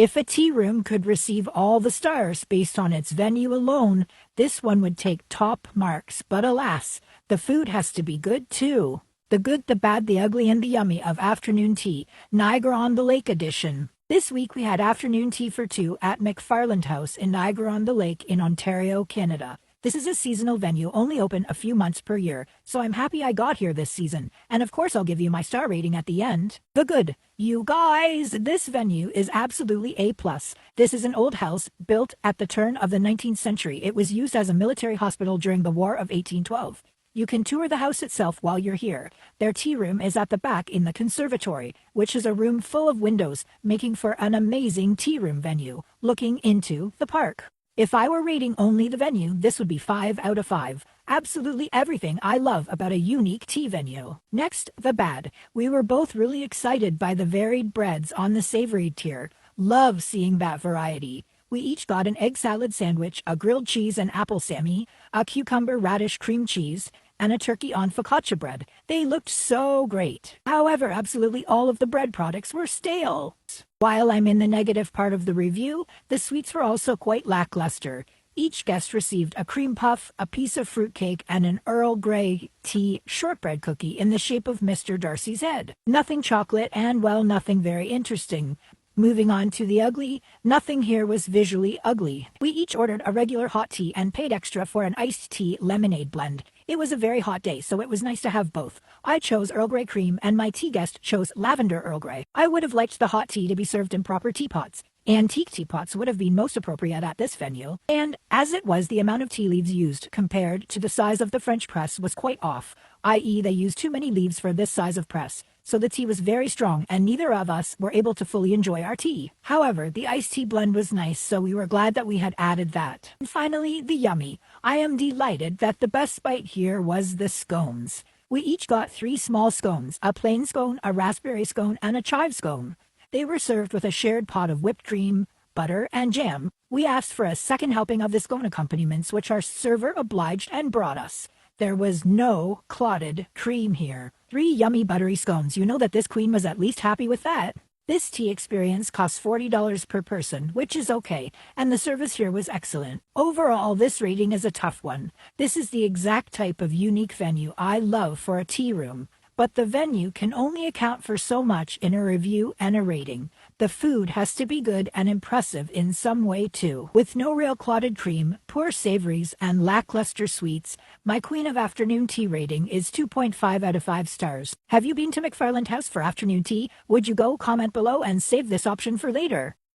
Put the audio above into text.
If a tea room could receive all the stars based on its venue alone, this one would take top marks, but alas, the food has to be good too. The good, the bad, the ugly, and the yummy of afternoon tea, Niagara-on-the-Lake edition. This week we had afternoon tea for two at McFarland House in Niagara-on-the-Lake in Ontario, Canada. This is a seasonal venue only open a few months per year, so I'm happy I got here this season, and of course I'll give you my star rating at the end. The good. You guys, this venue is absolutely A+. This is an old house built at the turn of the 19th century. It was used as a military hospital during the War of 1812. You can tour the house itself while you're here. Their tea room is at the back in the conservatory, which is a room full of windows, making for an amazing tea room venue, looking into the park. If I were rating only the venue, this would be 5 out of 5. Absolutely everything I love about a unique tea venue. Next, the bad. We were both really excited by the varied breads on the savory tier. Love seeing that variety. We each got an egg salad sandwich, a grilled cheese and apple sammy, a cucumber radish cream cheese, and a turkey on focaccia bread. They looked so great. However, absolutely all of the bread products were stale. While I'm in the negative part of the review, the sweets were also quite lackluster. Each guest received a cream puff, a piece of fruitcake, and an Earl Grey tea shortbread cookie in the shape of Mr. Darcy's head. Nothing chocolate and, well, nothing very interesting. Moving on to the ugly, nothing here was visually ugly. We each ordered a regular hot tea and paid extra for an iced tea lemonade blend. It was a very hot day, so it was nice to have both. I chose Earl Grey cream and my tea guest chose lavender Earl Grey. I would have liked the hot tea to be served in proper teapots. Antique teapots would have been most appropriate at this venue. And as it was, the amount of tea leaves used compared to the size of the French press was quite off, i.e. they used too many leaves for this size of press. So the tea was very strong and neither of us were able to fully enjoy our tea. However, the iced tea blend was nice, so we were glad that we had added that. And finally, the yummy. I am delighted that the best bite here was the scones. We each got 3 small scones, a plain scone, a raspberry scone, and a chive scone. They were served with a shared pot of whipped cream, butter, and jam. We asked for a second helping of the scone accompaniments, which our server obliged and brought us. There was no clotted cream here. 3 yummy buttery scones. You know that this queen was at least happy with that. This tea experience costs $40 per person, which is okay, and the service here was excellent. Overall, this rating is a tough one. This is the exact type of unique venue I love for a tea room. But the venue can only account for so much in a review and a rating. The food has to be good and impressive in some way too. With no real clotted cream, poor savories, and lackluster sweets, my Queen of Afternoon Tea rating is 2.5 out of 5 stars. Have you been to McFarland House for afternoon tea? Would you go? Comment below and save this option for later.